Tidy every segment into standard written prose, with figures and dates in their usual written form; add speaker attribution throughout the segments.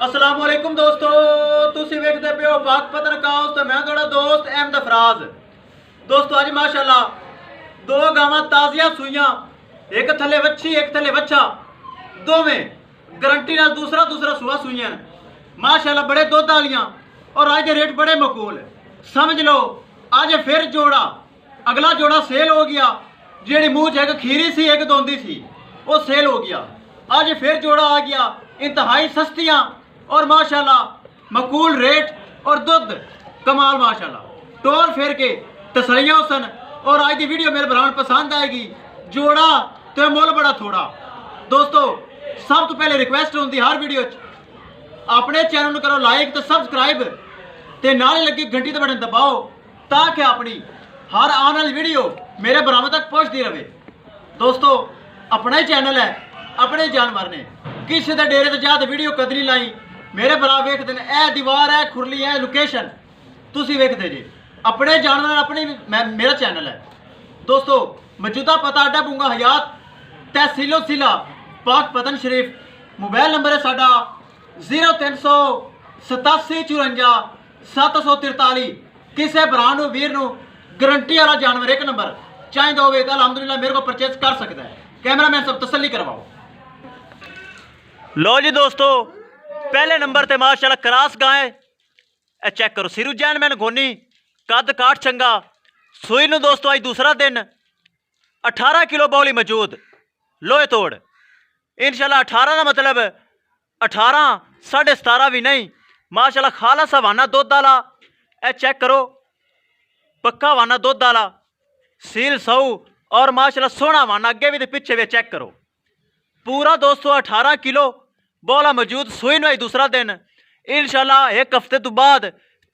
Speaker 1: अस्सलाम वालेकुम दोस्तों, तुसी वेखदे पे हो पाकपतन काउस ते मैं थोड़ा दोस्त अहमद फराज। दोस्तों अज माशाल्लाह दो गावां ताजिया सूइयां, एक थले वच्छी एक थले वच्छा, दोवें गारंटी नाल दूसरा दूसरा सूआ सूइयां माशाल्लाह, बड़े दुध वालियां और अज दे रेट बड़े मकूल। समझ लो अज फिर जोड़ा अगला जोड़ा सेल हो गया। जेड़ी मूंह च एक खीरी सी एक दोंदी सी वो सेल हो गया। अज फिर जोड़ा आ गया, इंतहाई सस्तियां और माशाल्लाह मकूल रेट और दुध कमाल माशाल्लाह। टोर फिर के तसलियां सन और आज की वीडियो मेरे भरावन पसंद आएगी। जोड़ा तो मुल बड़ा थोड़ा। दोस्तों सब तो पहले रिक्वेस्ट होती हर वीडियो अपने चैनल करो लाइक तो सबसक्राइब ते नाल लगी घंटी का बटन दबाओ ताकि अपनी हर आने वाली वीडियो मेरे भरावन तक पहुंचती रहे। दोस्तों अपना ही चैनल है, अपने जानवर ने किसी के डेरे तो जाते वीडियो कदरी लाई। मेरे भरा वेखते हैं यह दीवार है खुरली है लोकेशन तुसी वेखते जी अपने जानवर अपनी मेरा चैनल है। दोस्तों मौजूदा पता अड्डा बूंगा हयात तहसीलो सिला पाकपतन शरीफ। मोबाइल नंबर है साडा 03784 किसी भरा वीर गारंटी वाला जानवर एक नंबर चाहिए हो तो अलहमदुलिल्लाह मेरे को परचेज कर सकता है। कैमरामैन सब तसल्ली करवाओ। लो जी दोस्तों पहले नंबर ते माशाल्लाह क्रास गाय चेक करो सिरू जैन मैन गोनी कद काठ चंगा सूई नु। दोस्तों आज दूसरा दिन 18 किलो बौली मौजूद लोहे तोड़ इंशाल्लाह। 18 का मतलब 18 17.5 भी नहीं माशाल्लाह। खाला हवाना दुध वाला ए चेक करो पक्का हवाना दुध वाला सील सऊ और माशाल्लाह सोहना हवाना अगे भी तो पिछे भी चेक करो पूरा। दोस्तों 18 किलो बौला मौजूद सूई नु दूसरा दिन इंशाल्लाह। एक हफ्ते तो बाद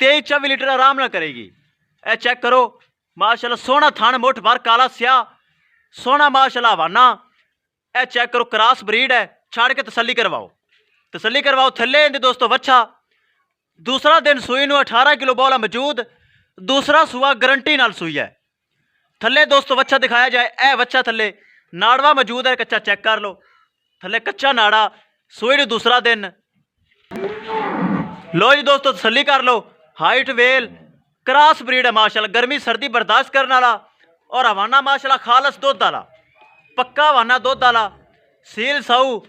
Speaker 1: 23-24 लीटर आराम ना करेगी। ए चेक करो माशाल्लाह सोहना थान मुठ भर काला स्या सोहना माशाल्लाह हवाना। ए चेक करो क्रास ब्रीड है छाड़ के तसल्ली करवाओ थले इंदे दोस्तों वच्छा। दूसरा दिन सूई नु 18 किलो बौला मौजूद दूसरा सुआ गारंटी नाल सूई है। थले दोस्तों वच्छा दिखाया जाए ए वच्छा थले नाड़वा मौजूद है कच्चा चेक कर लो थले कच्चा नाड़ा सूई नु दूसरा दिन। लो जी दोस्तों तसल्ली कर लो हाइट वेल क्रास ब्रीड है माशाल्लाह। गर्मी सर्दी बर्दाश्त करने वाला और हवाना माशाल्लाह खालस दुध वाला पक्का हवाना दुध वाला सील सऊ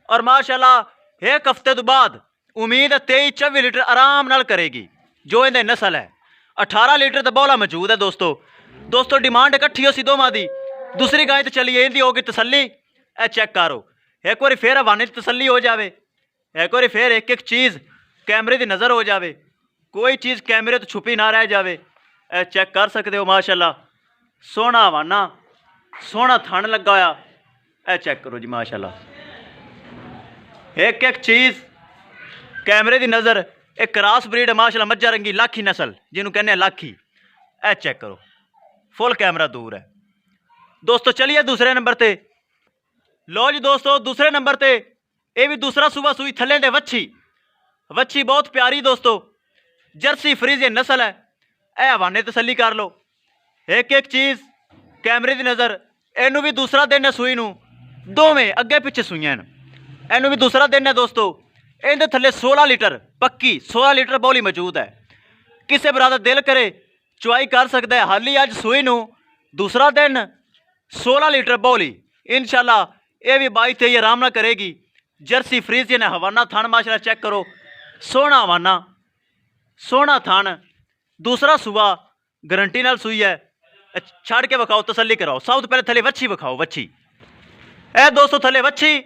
Speaker 1: और माशाल्लाह। एक हफ्ते तो बाद उम्मीद है 23-24 लीटर आराम नाल करेगी जो इन्हें नस्ल है। 18 लीटर तो बौला मौजूद है। दोस्तों डिमांड इकट्ठी हो सी दोवां दी। दूसरी गाय तो चली इनकी होगी तसल्ली ए चेक करो एक बार फिर हवाने तसल्ली हो जाए एक बार फिर एक एक चीज़ कैमरे की नज़र हो जाए कोई चीज़ कैमरे तो छुपी ना रह जाए। ए चेक कर सकते हो माशाल्लाह सोहना हवाना सोहना थन लगा होया ए चेक करो जी माशाल्लाह। एक एक चीज़ कैमरे की नज़र एक क्रास ब्रीड है माशाल्लाह। मज्जा रंगी लाखी नस्ल जिन्होंने कहने लाखी ए चेक करो फुल कैमरा दूर है। दोस्तों चलिए दूसरे नंबर ते। लो जी दोस्तों दूसरे नंबर ते ये भी दूसरा सूबा सूई थले दे वच्छी बहुत प्यारी दोस्तों जर्सी फ्रीजियन नस्ल है। ए हवाने तसल्ली कर लो एक एक चीज़ कैमरे की नज़र। इनू भी दूसरा दिन है सूई नू दोवें अगे पिछे सूइयां इनू भी दूसरा दिन है दोस्तों। इनके थले 16 लीटर पक्की 16 लीटर बौली मौजूद है। किसी बरादर दिल करे चुआई कर सकता है। हाली अज सूई नू दूसरा दिन 16 लीटर बौली इंशाल्लाह। ये भी 22-23 आराम ना करेगी। जर्सी फ्रीजियन है हवाना थान माशाल्लाह चेक करो सोहना हवाना सोहना थान दूसरा सुबह गारंटी नाल सूई है। छड़ के विखाओ तसल्ली कराओ। सब तो पहले थले वच्छी विखाओ वच्छी ए दोस्तों थले वच्छी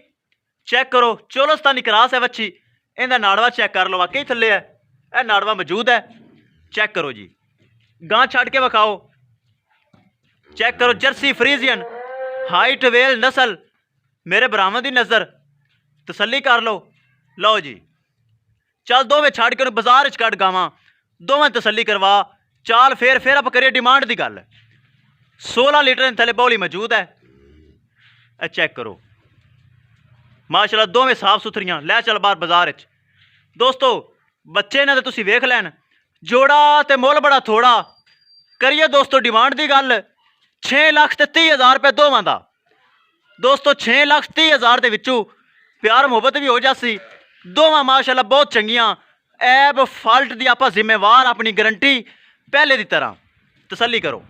Speaker 1: चेक करो चोलस्तानी क्रास है वच्छी। इनका नाड़वा चेक कर लो वाकई थले है ए नाड़वा मौजूद है चेक करो जी। गां छड़ के विखाओ चेक करो जर्सी फ्रीजियन हाइट वेल नस्ल मेरे भरावां दी नज़र तसल्ली कर लो। लो जी चल दोवें छड़ के बाजार च कट गावां दोवें तसल्ली करवा चाल फिर आप करिए डिमांड की गल। 16 लीटर थले बौली मौजूद है चेक करो माशाल्लाह दोवें साफ सुथरियां लै चल बाहर बाजार च। दोस्तों बच्चे ने तो तुसीं वेख लैन जोड़ा तो मुल बड़ा थोड़ा करिए दोस्तों डिमांड की गल 6,30,000 रुपये दोवां दा। दोस्तों 6,30,000 के प्यार मुहब्बत भी हो जासी ਦੋਵਾਂ ਮਾਸ਼ਾਅੱਲਾ ਬਹੁਤ ਚੰਗੀਆਂ। ਐਬ ਫਾਲਟ ਦੀ ਆਪਾਂ ਜ਼ਿੰਮੇਵਾਰ, ਆਪਣੀ ਗਰੰਟੀ ਪਹਿਲੇ ਦੀ ਤਰ੍ਹਾਂ। ਤਸੱਲੀ ਕਰੋ।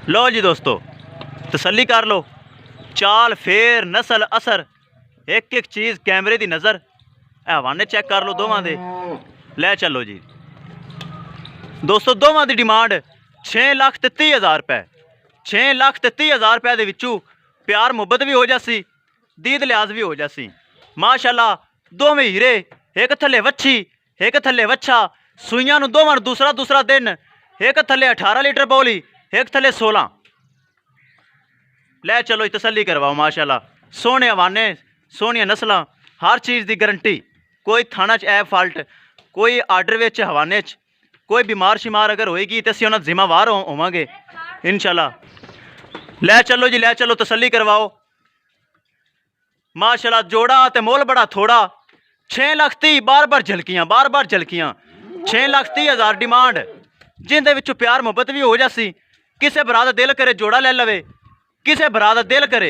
Speaker 1: लो जी दोस्तों, तसल्ली कर लो। चाल, फेर, नस्ल, असर, एक एक चीज़ कैमरे की नज़र। हवाने चेक कर लो दोवां दे। लै चलो जी दोस्तों, दोवां दी डिमांड 6,30,000 रुपए। 6,30,000 रुपए दे विचों प्यार मुहब्बत भी हो जासी, दीद लिहाज भी हो जासी। माशाअल्लाह दोवें हीरे, एक थले वच्छी एक थले वच्छा। सूइयां नूं दोवां नूं दूसरा दूसरा दिन, एक थले 18 लीटर बौली, एक थले 16। लै चलो तसल्ली करवाओ। माशाअल्लाह सोहने हवाने, सोहनिया नस्लां, हर चीज़ की गारंटी। कोई थाना च ऐ फाल्ट, कोई आर्डर विच हवाने च कोई बीमार शिमार अगर होएगी तो असीं उन्हां दे जिम्मेवार होवांगे इंशाअल्लाह। लै चलो जी, लै चलो तसल्ली करवाओ। माशाअल्लाह जोड़ा ते मोल बड़ा थोड़ा। 6,30,000 बार बार झलकियां, बार बार झलकियां। 6,30,000 डिमांड, जिंदे विचों प्यार मुहब्बत भी हो जासी। किसे भरा दा दिल करे जोड़ा ले लवे, किसे भरा दा दिल करे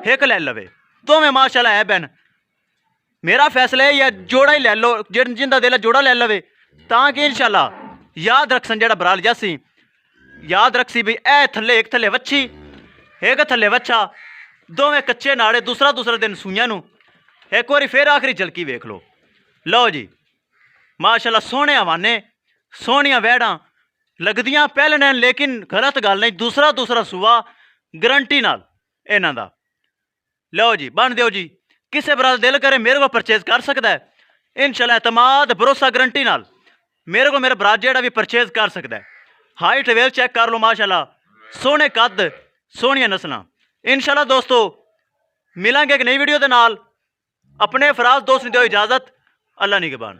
Speaker 1: एक ले लवे। दोवें माशाअल्लाह है बैन। मेरा फैसला है या जोड़ा ही ले लो, जिंदा दिल जोड़ा ले लवे, ताकि इंशाअल्लाह याद रखसन जेड़ा भरा जासी, याद रखसी भी ए थले एक थले वच्छी, एक थले वच्छा। दोवें कच्चे नाड़े, दूसरा दूसरा दिन सूइयां नूं। एक बारी फिर आखिरी झलकी वेख लो। लो जी माशाअल्लाह सोहने हवाने, सोहनियां वैड़ां लगदियां पहले ने, लेकिन गलत गल नहीं, दूसरा दूसरा सूआ गारंटी नाल इन्हां दा। लो जी बन दिओ जी। किसे बरा दिल करे मेरे को परचेज कर सकता है इंशाअल्लाह। एतमाद भरोसा गारंटी नाल मेरे को मेरा भरा जेड़ा भी परचेज कर सकता है। हाइट वेल चेक कर लो माशाअल्लाह, सोहने कद, सोहनियां नस्लां इंशाअल्लाह। दोस्तों मिलांगे एक नई वीडियो दे नाल। अपने फराज दोस्त नूं दिओ इजाजत। अल्लाह निगहबान।